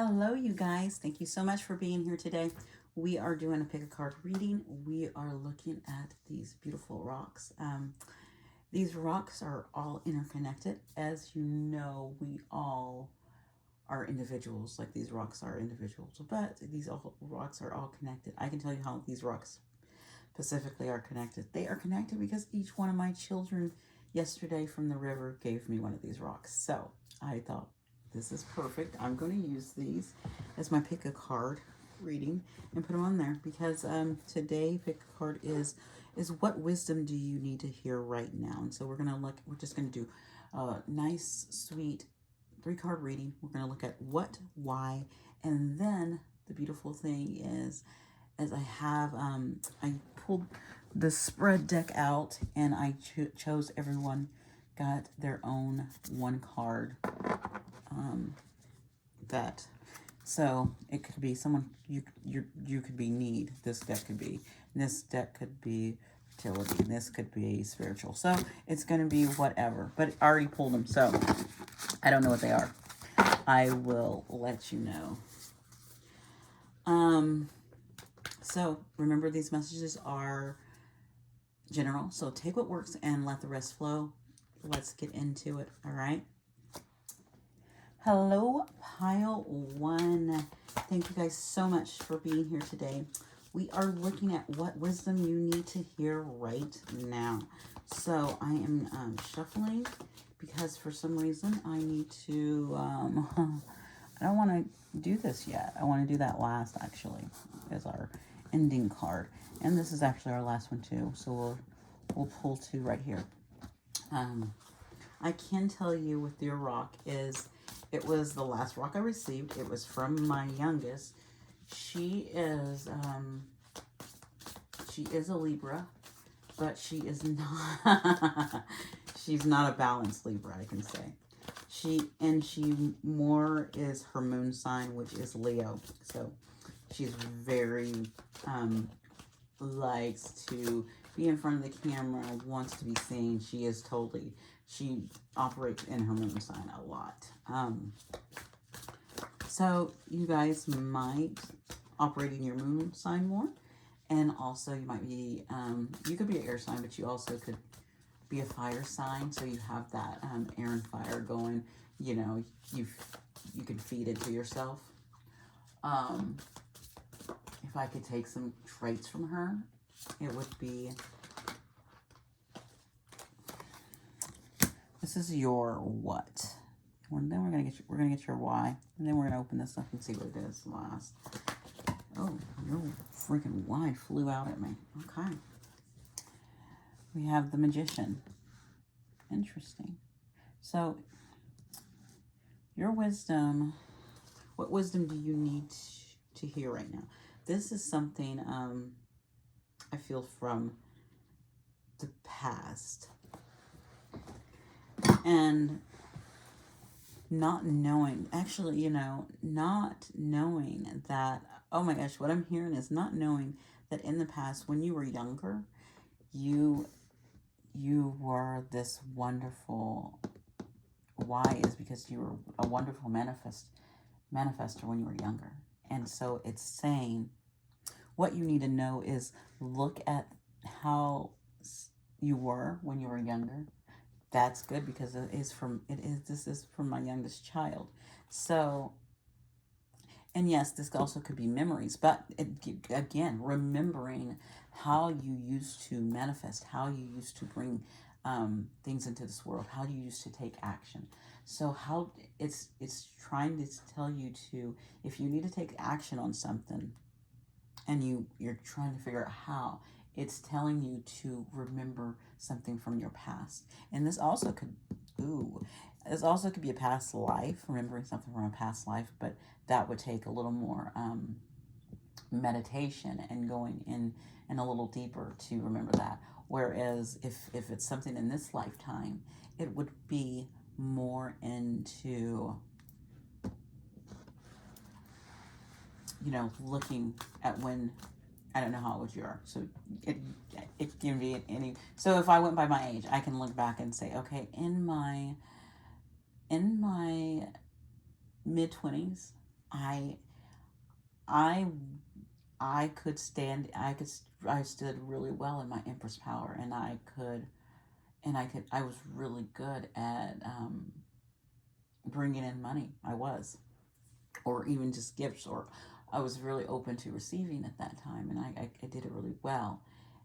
Hello, you guys. Thank you so much for being here today. We are doing a pick a card reading. We are looking at these beautiful rocks. These rocks are all interconnected. As you know, we all are individuals, like these rocks are individuals, but rocks are all connected. I can tell you how these rocks specifically are connected. They are connected because each one of my children yesterday from the river gave me one of these rocks. So I thought, this is perfect. I'm going to use these as my pick a card reading and put them on there because today pick a card is what wisdom do you need to hear right now? And so we're just going to do a nice, sweet 3-card reading. We're going to look at what, why, and then the beautiful thing is, as I pulled the spread deck out and I chose everyone got their own one card that so it could be someone you could be need. This deck could be fertility, and this could be spiritual. So it's going to be whatever, but I already pulled them, so I don't know what they are. I will let you know. So remember, these messages are general, so take what works and let the rest flow. Let's get into it. All right. Hello, pile 1. Thank you guys so much for being here today. We are looking at what wisdom you need to hear right now. So I am shuffling because for some reason I need to, I don't want to do this yet. I want to do that last, actually, as our ending card. And this is actually our last one too. So we'll pull 2 right here. I can tell you with your rock is, it was the last rock I received. It was from my youngest. She is a Libra, but she is not, she's not a balanced Libra, I can say. She more is her moon sign, which is Leo. So she's very, likes to be in front of the camera, wants to be seen. She operates in her moon sign a lot. So you guys might operate in your moon sign more. And also you might be, you could be an air sign, but you also could be a fire sign. So you have that air and fire going, you know, you can feed into yourself. If I could take some traits from her, it would be, this is your what, and then we're gonna get your why, and then we're gonna open this up and see what it is last. Oh, your freaking why flew out at me. Okay, we have the Magician. Interesting. So your wisdom, what wisdom do you need to hear right now? This is something I feel from the past. And not knowing, actually, not knowing that, oh my gosh, what I'm hearing is not knowing that in the past, when you were younger, you were this wonderful, why is because you were a wonderful manifester when you were younger. And so it's saying, what you need to know is look at how you were when you were younger. That's good because this is from my youngest child. So, and yes, this also could be memories, but again, remembering how you used to manifest, how you used to bring things into this world, how you used to take action. So how it's trying to tell you to, if you need to take action on something and you're trying to figure out how, it's telling you to remember something from your past. And this also could be a past life, remembering something from a past life, but that would take a little more meditation and going in a little deeper to remember that. Whereas if it's something in this lifetime, it would be more into, looking at when, I don't know how old you are, so it can be any. So if I went by my age, I can look back and say, okay, in my mid-20s, I I I could stand. I stood really well in my Empress power, and I was really good at bringing in money. I was, or even just gifts, or I was really open to receiving at that time, and I did it really well.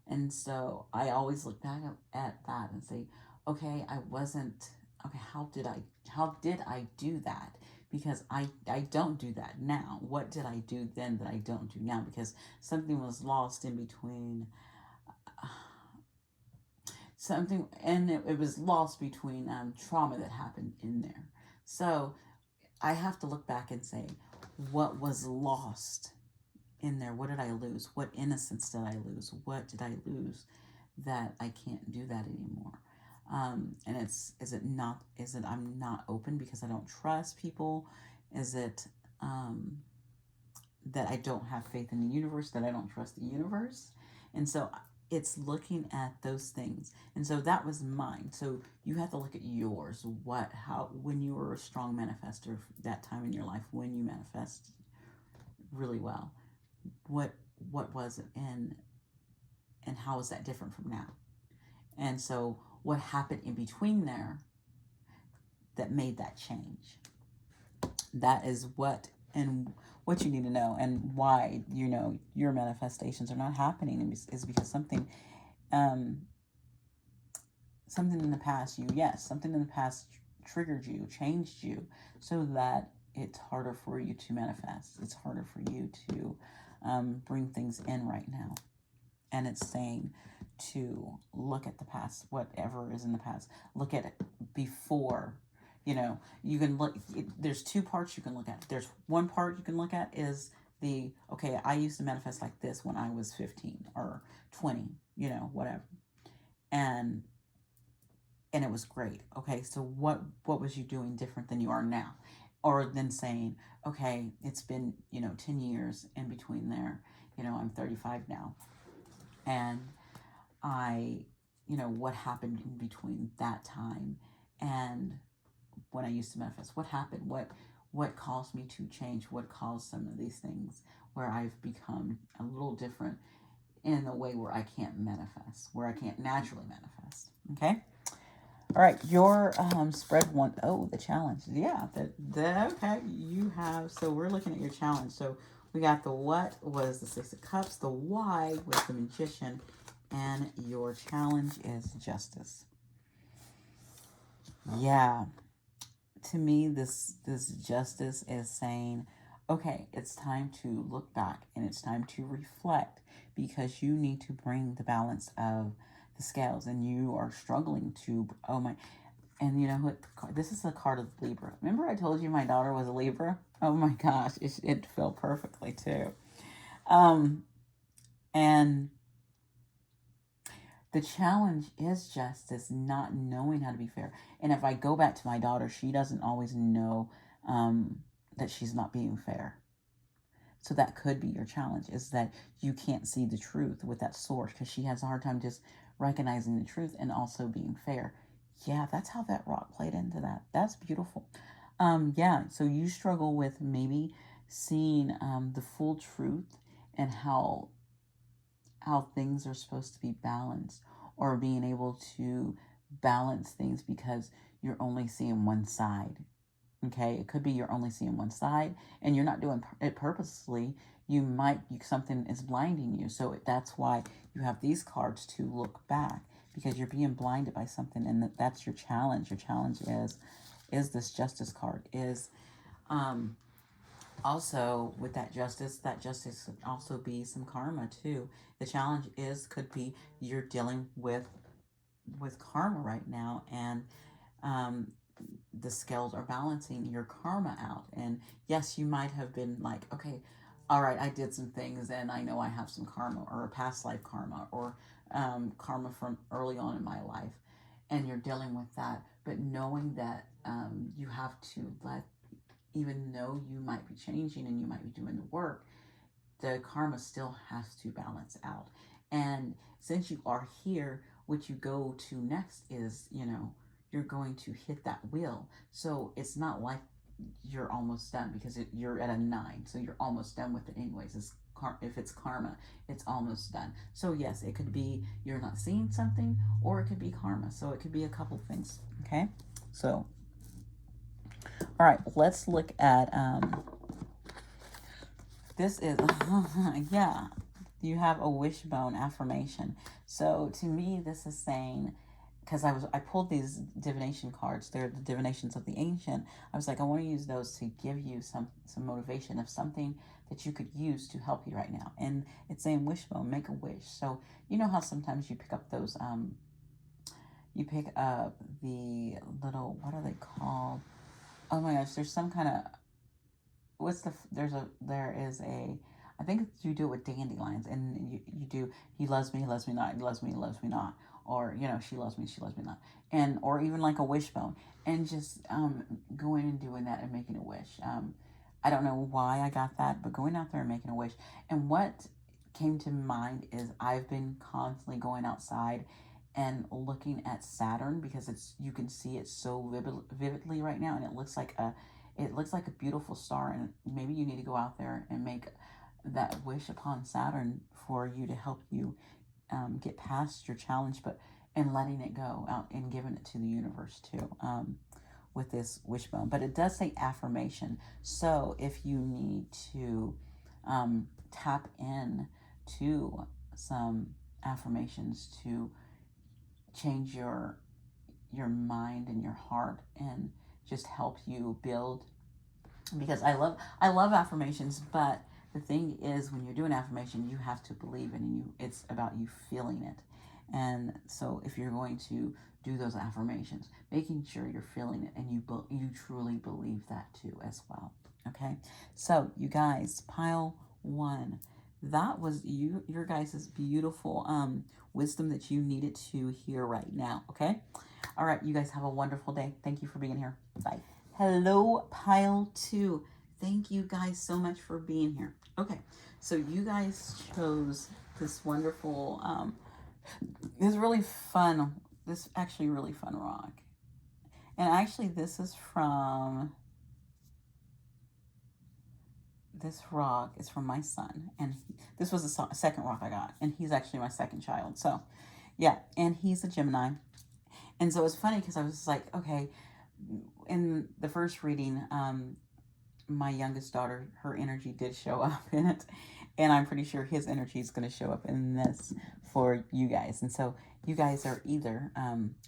And so I always look back at that and say, okay, I wasn't okay. How did I do that? Because I don't do that now. What did I do then that I don't do now? Because something was lost in between something, and it was lost between trauma that happened in there. So I have to look back and say, what was lost in there? What did I lose? What innocence did I lose? What did I lose that I can't do that anymore? And is it I'm not open because I don't trust people? Is it that I don't have faith in the universe, that I don't trust the universe? And so it's looking at those things. And so that was mine. So you have to look at yours. When you were a strong manifester, that time in your life when you manifest really well, what what was it, and how is that different from now? And so what happened in between there that made that change? That is what you need to know, and why your manifestations are not happening is because um something in the past something in the past triggered you, changed you, so that it's harder for you to manifest. It's harder for you to bring things in right now. And it's saying to look at the past, whatever is in the past. Look at it before. You can look. There's two parts you can look at. There's one part you can look at is okay, I used to manifest like this when I was 15 or 20, whatever. And it was great. Okay, so what was you doing different than you are now? Or than saying, okay, it's been, 10 years in between there. I'm 35 now. And I, what happened in between that time and when I used to manifest? What happened? What caused me to change? What caused some of these things where I've become a little different in a way where I can't manifest, where I can't naturally manifest? Okay. All right, your spread one. Oh, the challenge. Yeah, okay. You have. So we're looking at your challenge. So we got the what was the Six of Cups. The why was the Magician, and your challenge is justice. Yeah, to me, this justice is saying, okay, it's time to look back and it's time to reflect, because you need to bring the balance of the scales, and you are struggling to. Oh my. And you know what? This is the card of Libra. Remember I told you my daughter was a Libra? Oh my gosh, it fell perfectly too. Um, and the challenge is justice, not knowing how to be fair. And if I go back to my daughter, she doesn't always know that she's not being fair. So that could be your challenge, is that you can't see the truth with that source, because she has a hard time just recognizing the truth and also being fair. Yeah, that's how that rock played into that. That's beautiful. Yeah, so you struggle with maybe seeing the full truth, and how things are supposed to be balanced, or being able to balance things because you're only seeing one side. Okay, it could be you're only seeing one side and you're not doing it purposely. Something is blinding you. So that's why you have these cards to look back, because you're being blinded by something, and that's your challenge. Your challenge is this justice card. Is also with that justice could also be some karma too. The challenge could be you're dealing with karma right now, and um, the scales are balancing your karma out. And yes, you might have been like, okay, all right, I did some things and I know I have some karma, or a past life karma, or karma from early on in my life, and you're dealing with that. But knowing that you have to even though you might be changing and you might be doing the work, the karma still has to balance out. And since you are here, what you go to next is, you're going to hit that wheel. So it's not like you're almost done, because you're at a 9, so you're almost done with it anyways. If it's karma, it's almost done. So yes, it could be you're not seeing something, or it could be karma. So it could be a couple things. Okay, so all right, let's look at this is yeah, you have a wishbone affirmation. So to me, this is saying, because I pulled these divination cards. They're the divinations of the ancient. I was like, I want to use those to give you some motivation of something that you could use to help you right now. And it's saying wishbone, make a wish. So you know how sometimes you pick up those you pick up the little, what are they called? Oh my gosh, there's some kind of, there is a, I think you do it with dandelions, and you do, he loves me, he loves me not, he loves me, he loves me not, or she loves me, she loves me not, and or even like a wishbone, and just going and doing that and making a wish. I don't know why I got that, but going out there and making a wish. And what came to mind is I've been constantly going outside and looking at Saturn, because you can see it so vividly right now, and it looks like a beautiful star. And maybe you need to go out there and make that wish upon Saturn for you to help you get past your challenge, but and letting it go out and giving it to the universe too, with this wishbone. But it does say affirmation. So if you need to tap in to some affirmations to change your mind and your heart, and just help you build, because I love affirmations, but the thing is, when you're doing affirmation, you have to believe it, and it's about you feeling it. And so if you're going to do those affirmations, making sure you're feeling it, and you truly believe that too as well. Okay, so you guys, pile 1, that was your guys' beautiful wisdom that you needed to hear right now. Okay, all right, you guys have a wonderful day. Thank you for being here. Bye. Hello, pile 2. Thank you guys so much for being here. Okay, so you guys chose this wonderful this actually really fun rock. And actually, this rock is from my son, and this was the second rock I got, and he's actually my second child. So yeah, and he's a Gemini. And so it's funny, because I was just like, okay, in the first reading, my youngest daughter, her energy did show up in it, and I'm pretty sure his energy is going to show up in this for you guys. And so you guys are either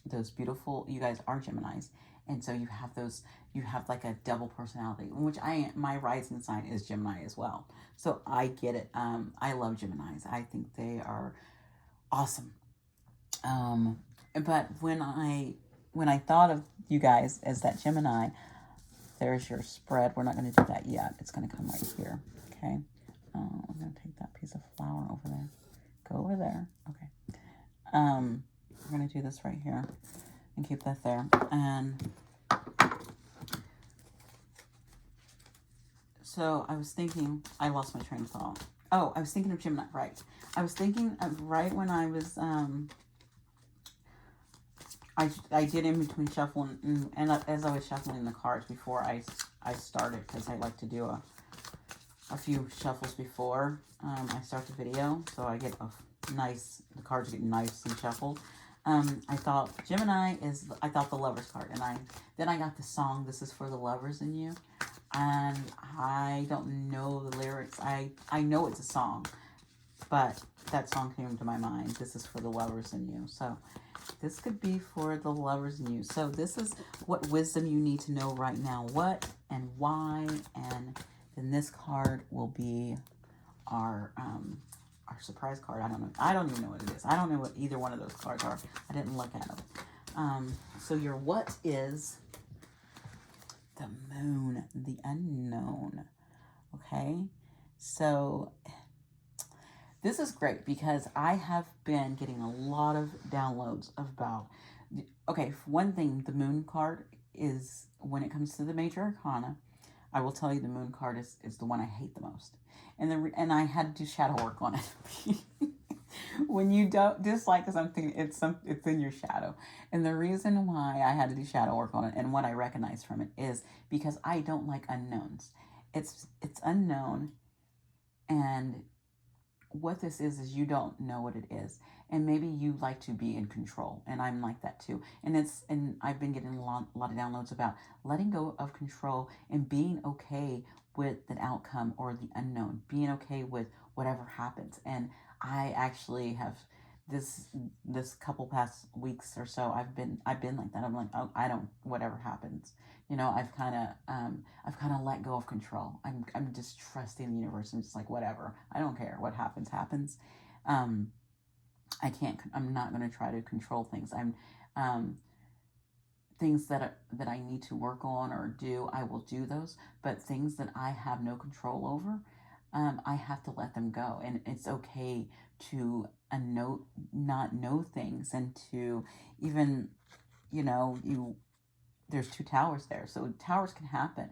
those beautiful, you guys are Geminis, and so you have like a double personality, which my rising sign is Gemini as well. So I get it. I love Geminis. I think they are awesome. But when I thought of you guys as that Gemini, there's your spread. We're not going to do that yet. It's going to come right here. Okay. I'm going to take that piece of flour over there. Go over there. Okay. We're going to do this right here and keep that there. And so I was thinking, I lost my train of thought. Oh, I was thinking of Gemini, right. I was thinking of right when I was, I did in between shuffling, and as I was shuffling the cards before I started, because I like to do a few shuffles before I start the video, so I get the cards get nice and shuffled. I thought Gemini I thought the Lovers card, and then I got the song, This Is For the Lovers in You, and I don't know the lyrics. I know it's a song, but that song came to my mind, This Is For the Lovers in You. So this could be for the lovers in you. So this is what wisdom you need to know right now. What and why, and then this card will be our surprise card. I don't even know what it is. I don't know what either one of those cards are. I didn't look at them. So your what is the moon, the unknown. Okay, so this is great, because I have been getting a lot of downloads about, okay, for one thing, the moon card is, when it comes to the major arcana, I will tell you the moon card is the one I hate the most. And I had to do shadow work on it. When you don't dislike something, it's in your shadow. And the reason why I had to do shadow work on it and what I recognize from it is because I don't like unknowns. It's unknown, and what this is you don't know what it is, and maybe you like to be in control, and I'm like that too. And I've been getting a lot of downloads about letting go of control and being okay with the outcome or the unknown, being okay with whatever happens. And I actually have this this couple past weeks or so, I've been like that. I'm like, oh, I don't, whatever happens, I've kind of let go of control. I'm just trusting the universe. I'm just like, whatever. I don't care what happens. Happens. Um, I can't. I'm not going to try to control things. Um, things that I need to work on or do. I will do those. But things that I have no control over, I have to let them go. And it's okay to not know things, and to even, you there's two towers there, so towers can happen.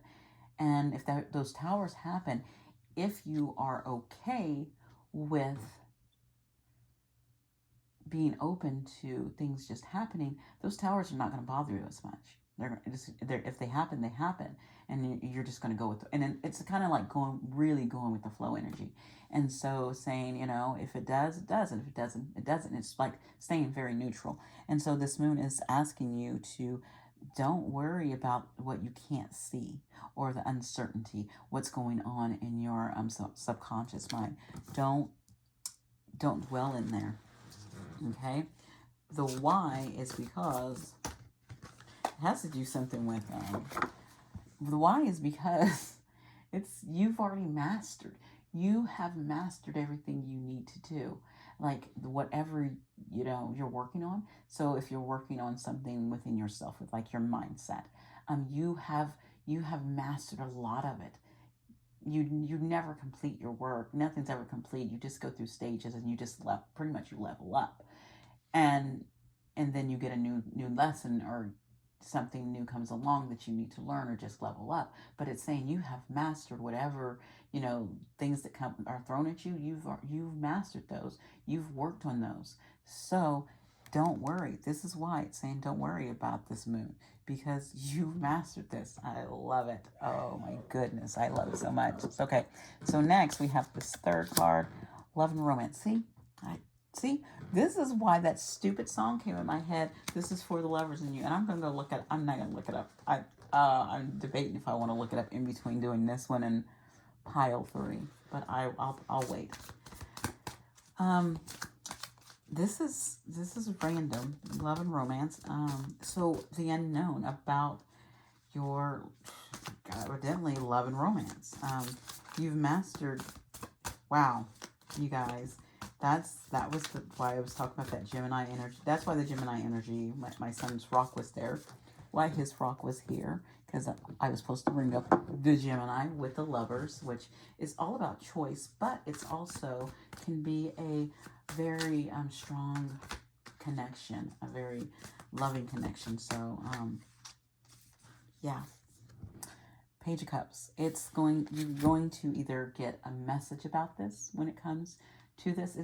And if those towers happen, if you are okay with being open to things just happening, those towers are not going to bother you as much. They're if they happen, they happen, and you're just going to go with it. And it's kind of like going with the flow energy. And so saying, if it does, it does, and if it doesn't, it doesn't. It's like staying very neutral. And so this moon is asking you to don't worry about what you can't see or the uncertainty, what's going on in your subconscious mind. Don't dwell in there. Okay. The why is because it has to do something with the why is because it's you've already mastered. You have mastered everything you need to do. Like whatever you're working on. So if you're working on something within yourself, with like your mindset, you have mastered a lot of it. You never complete your work. Nothing's ever complete. You just go through stages, and you just pretty much you level up, and then you get a new lesson, or something new comes along that you need to learn or just level up. But it's saying you have mastered whatever, things that are thrown at you. You've mastered those. You've worked on those. So don't worry. This is why it's saying don't worry about this moon, because you've mastered this. I love it. Oh my goodness, I love it so much. Okay, so next we have this third card, love and romance. See, this is why that stupid song came in my head. This is for the lovers in you, and I'm gonna go look at. I'm not gonna look it up. I'm debating if I want to look it up in between doing this one and pile 3, but I'll wait. Um, this is random love and romance. So the unknown about your evidently love and romance. You've mastered. Wow, you guys. That was why I was talking about that Gemini energy. That's why the Gemini energy. My son's rock was there. Why his rock was here, because I was supposed to bring up the Gemini with the lovers, which is all about choice, but it's also can be a very strong connection, a very loving connection. So yeah, Page of Cups. You're going to either get a message about this when it comes to this.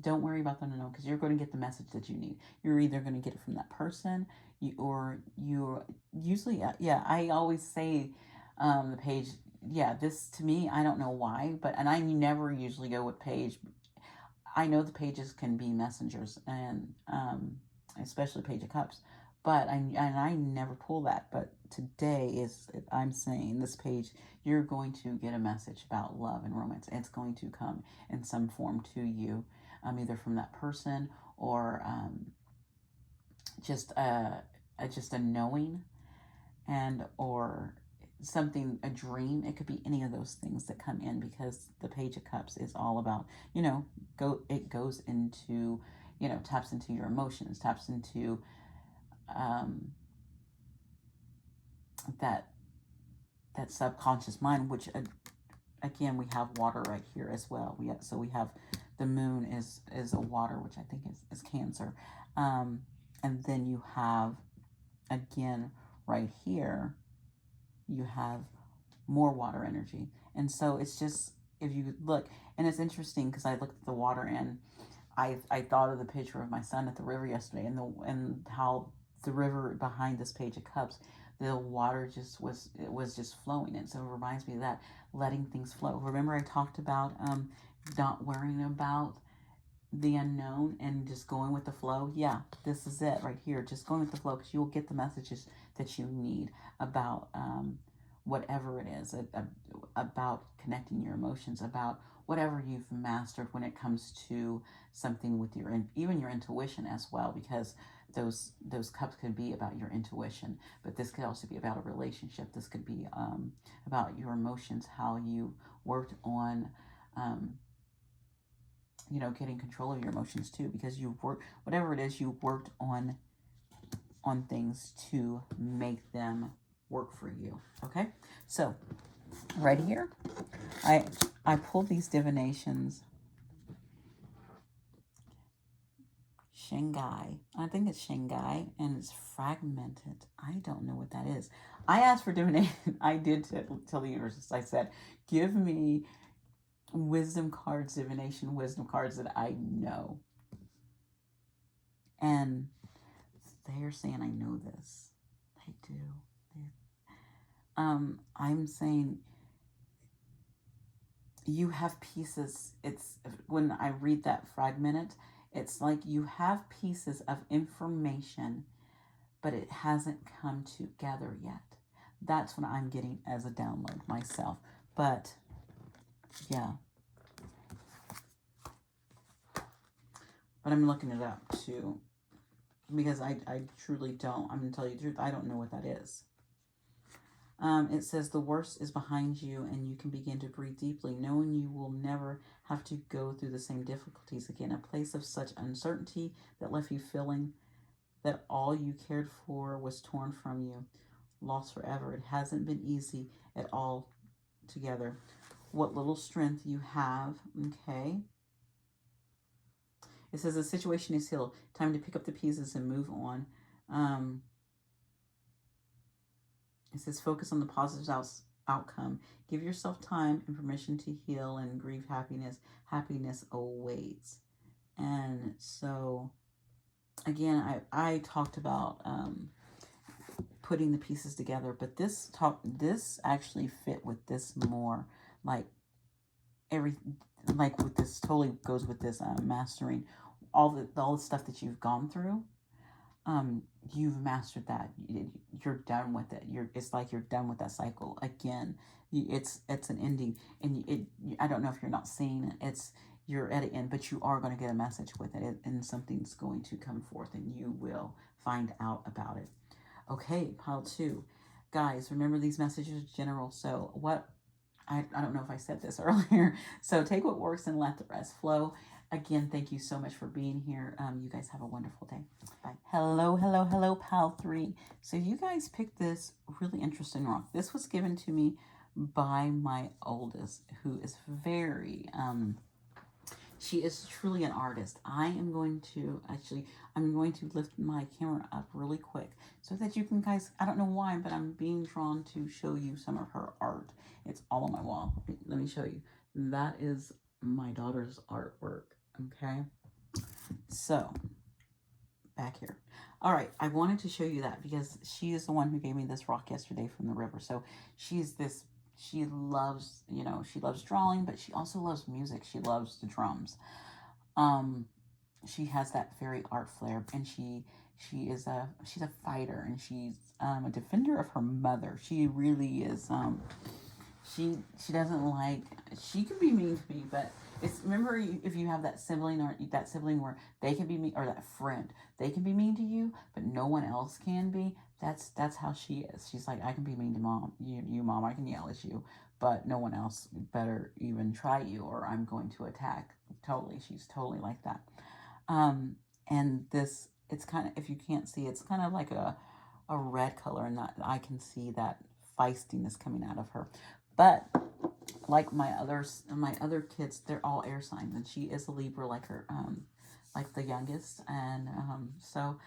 Don't worry about the no, because you're going to get the message that you need. You're either going to get it from that person, or you're usually, yeah, I always say the page, yeah, this to me, I don't know why, and I never usually go with page. I know the pages can be messengers, and especially Page of Cups, but I never pull that. But today I'm saying this page, you're going to get a message about love and romance. It's going to come in some form to you, either from that person, or just a knowing, and or something, a dream. It could be any of those things that come in, because the Page of Cups is all about, it goes into, taps into your emotions, taps into that subconscious mind, which again, we have water right here as well. We have the moon is a water, which I think is Cancer, and then you have, again, right here, you have more water energy. And so it's just, if you look, and it's interesting because I looked at the water, and I thought of the picture of my son at the river yesterday, and how the river behind this page of cups, the water it was just flowing. And so it reminds me of that, letting things flow. Remember I talked about not worrying about the unknown and just going with the flow. Yeah, this is it right here. Just going with the flow, because you will get the messages that you need about whatever it is, about connecting your emotions, about whatever you've mastered when it comes to something with even your intuition as well, because those cups could be about your intuition, but this could also be about a relationship. This could be about your emotions, how you worked on getting control of your emotions too, because you've worked, whatever it is, you worked on things to make them work for you. Okay, so right here, I pulled these divinations. Shanghai. I think it's Shanghai, and it's fragmented. I don't know what that is. I asked for divination. I did tell the universe. I said, give me wisdom cards, divination wisdom cards that I know. And they're saying I know this. They do. I'm saying you have pieces. It's when I read that fragmented, it's like you have pieces of information, but it hasn't come together yet. That's what I'm getting as a download myself. But yeah. But I'm looking it up too, because I truly don't. I'm going to tell you the truth. I don't know what that is. It says the worst is behind you, and you can begin to breathe deeply, knowing you will never have to go through the same difficulties again. A place of such uncertainty that left you feeling that all you cared for was torn from you, lost forever. It hasn't been easy at all together. What little strength you have, okay? It says the situation is healed. Time to pick up the pieces and move on. It says focus on the positive outcome. Give yourself time and permission to heal and grieve happiness. Happiness awaits. And so, again, I talked about putting the pieces together, but this actually fit with this more, like with this totally goes with this mastering all the stuff that you've gone through. You've mastered that. You're done with it. It's like you're done with that cycle again. It's an ending, and I don't know if you're not seeing it. You're at an end, but you are going to get a message with it, and something's going to come forth, and you will find out about it. Okay, pile 2, guys. Remember, these messages are general. So what? I don't know if I said this earlier. So take what works and let the rest flow. Again, thank you so much for being here. You guys have a wonderful day. Bye. Hello, pile 3. So you guys picked this really interesting rock. This was given to me by my oldest, who is very, she is truly an artist. I'm going to lift my camera up really quick so that you can guys, I don't know why, but I'm being drawn to show you some of her art. It's all on my wall. Let me show you. That is my daughter's artwork. Okay. So back here. All right. I wanted to show you that because she is the one who gave me this rock yesterday from the river. So she loves, she loves drawing, but she also loves music. She loves the drums. She has that very art flair, and she's a fighter, and she's a defender of her mother. She really is. She doesn't like. She can be mean to me, but remember, if you have that sibling or that sibling where they can be mean, or that friend, they can be mean to you, but no one else can be. That's how she is. She's like, I can be mean to mom, you mom, I can yell at you, but no one else better even try you, or I'm going to attack. Totally, she's totally like that. And this, it's kind of, if you can't see, it's kind of like a red color, and that I can see that feistiness coming out of her. But like my other kids, they're all air signs, and she is a Libra, like her, like the youngest, and so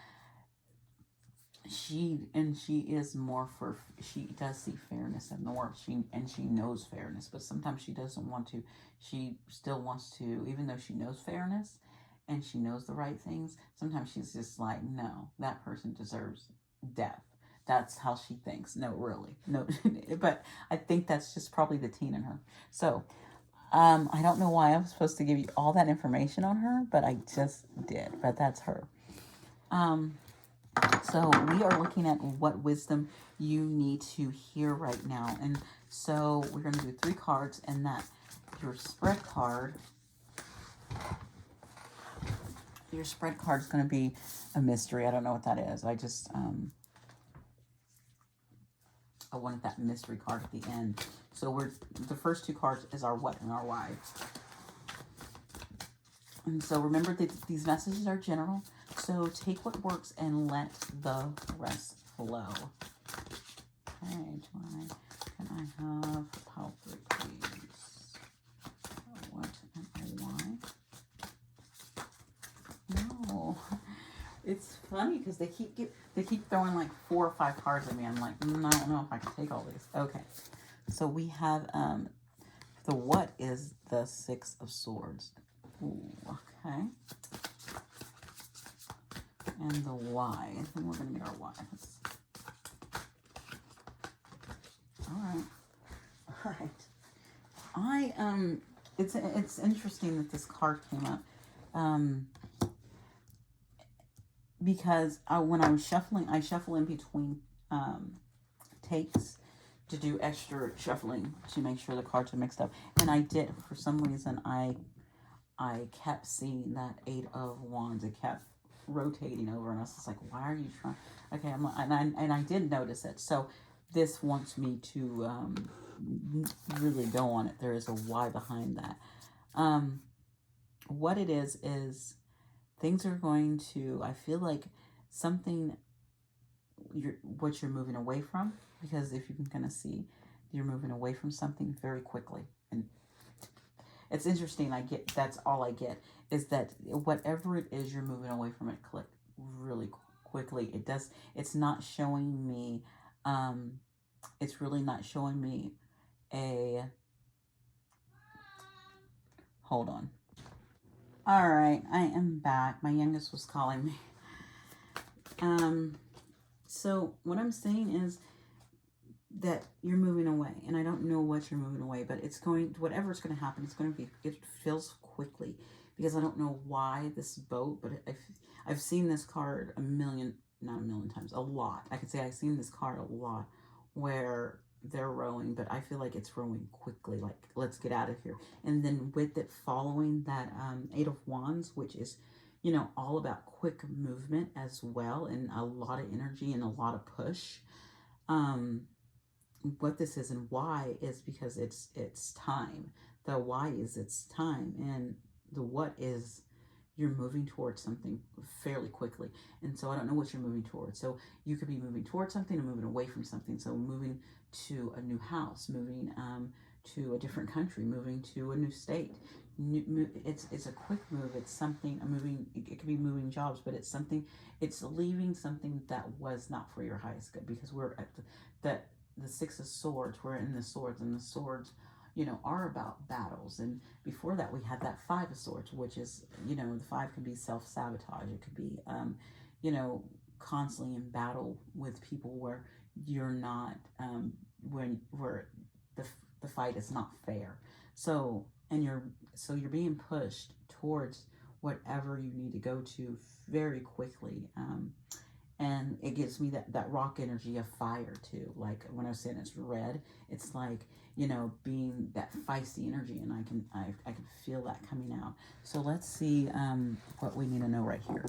she is more for, she does see fairness in the world. She knows fairness, but sometimes she doesn't want to. She still wants to, even though she knows fairness, and she knows the right things, sometimes she's just like, no, that person deserves death. That's how she thinks. No, really. No, but I think that's just probably the teen in her. So, I don't know why I'm supposed to give you all that information on her, but I just did. But that's her. Um, so we are looking at what wisdom you need to hear right now. And so we're going to do 3 cards, and that your spread card, your spread card is going to be a mystery. I don't know what that is. I just, I wanted that mystery card at the end. So the first 2 cards is our what and our why. And so remember that these messages are general. So take what works and let the rest flow. Okay, can I have pile 3, please? What and why? No. It's funny because they keep throwing like 4 or 5 cards at me. I'm like, I don't know if I can take all these. Okay. So we have the what is the 6 of Swords. Ooh, okay. And the why. I think we're going to get our why. All right. All right. It's interesting that this card came up. Because when I was shuffling, I shuffle in between takes to do extra shuffling to make sure the cards are mixed up. And I did, for some reason, I kept seeing that 8 of Wands. It kept rotating over, and I was just like, why are you trying? Okay, and I did notice it. So this wants me to really go on it. There is a why behind that. What it is things are going to, I feel like something, what you're moving away from, because if you can kind of see, you're moving away from something very quickly. And it's interesting, that's all I get, is that whatever it is you're moving away from, it click really quickly. It's not showing me, it's really not showing me hold on. All right, I am back. My youngest was calling me. So what I'm saying is that you're moving away, and I don't know what you're moving away, but whatever's going to happen, it feels quickly, because I don't know why this boat, but I've seen this card not a million times, a lot. I could say I've seen this card a lot where they're rowing, but I feel like it's rowing quickly, like, let's get out of here. And then with it following that 8 of Wands, which is, all about quick movement as well, and a lot of energy and a lot of push. What this is and why is because it's time. The why is it's time, and the what is you're moving towards something fairly quickly. And so I don't know what you're moving towards. So you could be moving towards something or moving away from something. So moving to a new house, moving to a different country, moving to a new state. It's a quick move. It's something moving. It could be moving jobs, but it's leaving something that was not for your highest good, because we're at the 6 of Swords. We're in the swords, and the swords, are about battles. And before that, we had that 5 of Swords, which is, the 5 could be self-sabotage. It could be, constantly in battle with people where you're not, where the fight is not fair. So you're being pushed towards whatever you need to go to very quickly. And it gives me that rock energy of fire too. Like when I was saying it's red, it's like, being that feisty energy, and I can feel that coming out. So let's see what we need to know right here.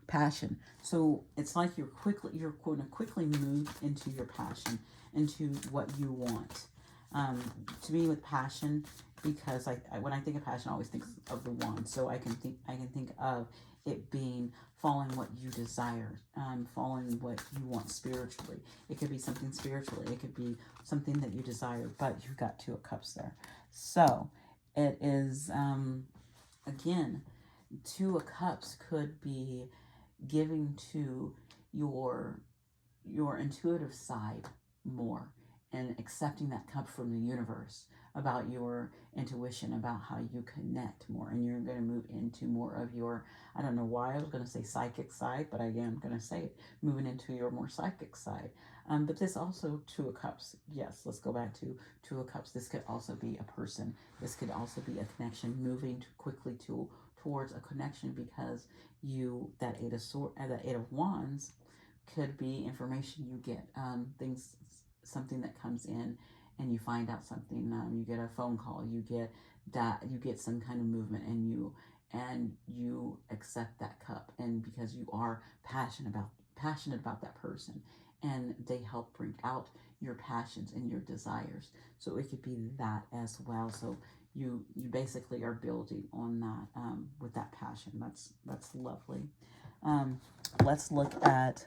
Passion. So it's like you're going to quickly move into your passion, into what you want. To me, with passion, because when I think of passion, I always think of the wand. So I can think of it being following what you desire, following what you want spiritually. It could be something spiritually. It could be something that you desire, but you've got 2 of Cups there. So it is, again, 2 of Cups could be giving to your intuitive side more, and accepting that cup from the universe. about your intuition, about how you connect more, and you're going to move into more of your, I don't know why I was going to say psychic side, but I am going to say it, moving into your more psychic side. But this also, Two of Cups, yes, let's go back to Two of Cups. This could also be a person. This could also be a connection, moving quickly towards a connection, because that that Eight of Wands could be information you get, things, something that comes in, and you find out something. You get a phone call. You get some kind of movement, and you accept that cup, and because you are passionate about that person, and they help bring out your passions and your desires. So it could be that as well. So you basically are building on that, with that passion. That's lovely. Um, let's look at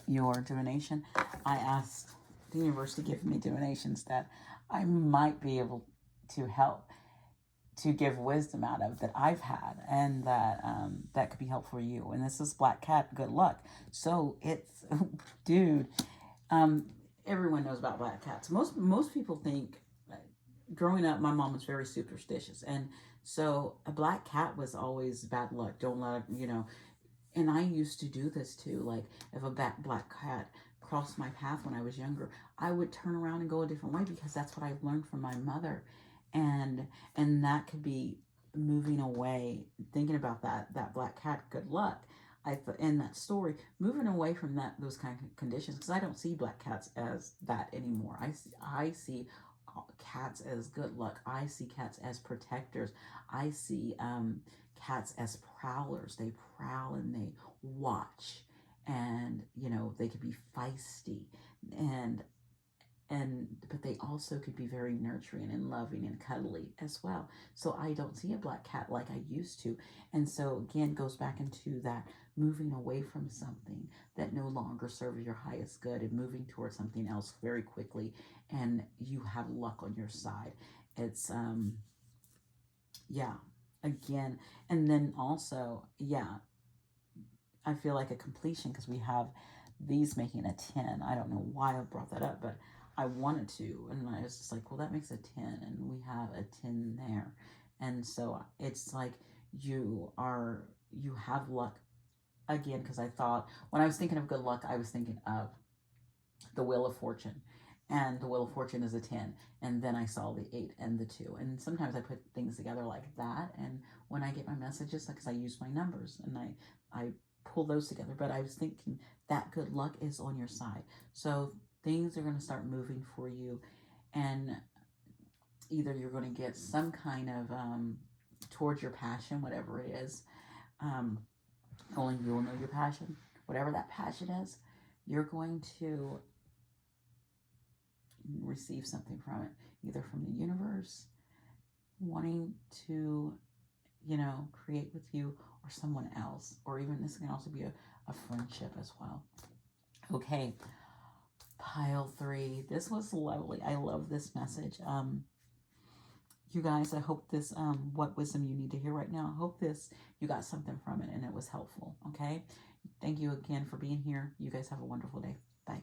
your divination. I asked the universe to give me divinations that I might be able to help to give wisdom out of, that I've had, and that could be helpful for you. And this is Black Cat, good luck. So it's, dude, um, everyone knows about black cats. Most people think, growing up, my mom was very superstitious, and so a black cat was always bad luck. Don't let it, and I used to do this too. Like, if a black cat crossed my path when I was younger, I would turn around and go a different way, because that's what I've learned from my mother. And that could be moving away, thinking about that black cat, good luck. In that story, moving away from those kind of conditions, because I don't see black cats as that anymore. I see cats as good luck. I see cats as protectors. I see cats as prowlers. They prowl and they watch, and they could be feisty, and but they also could be very nurturing and loving and cuddly as well. So I don't see a black cat like I used to. And so again, goes back into that moving away from something that no longer serves your highest good, and moving towards something else very quickly, and you have luck on your side. It's yeah, again. And then also, yeah, I feel like a completion, because we have these making a 10. I don't know why I brought that up, but I wanted to. And I was just like, well, that makes a 10. And we have a 10 there. And so it's like you have luck again, because I thought, when I was thinking of good luck, I was thinking of the Wheel of Fortune. And the Wheel of Fortune is a 10. And then I saw the 8 and the 2. And sometimes I put things together like that. And when I get my messages, because I use my numbers, and I pull those together. But I was thinking that good luck is on your side. So things are going to start moving for you. And either you're going to get some kind of, towards your passion, whatever it is. Um, Only you'll know your passion. Whatever that passion is, you're going to receive something from it, either from the universe wanting to, create with you, or someone else, or even this can also be a friendship as well. Okay, pile 3. This was lovely. I love this message. You guys, I hope this, what wisdom you need to hear right now, I hope you got something from it and it was helpful. Okay, thank you again for being here. You guys have a wonderful day. Bye.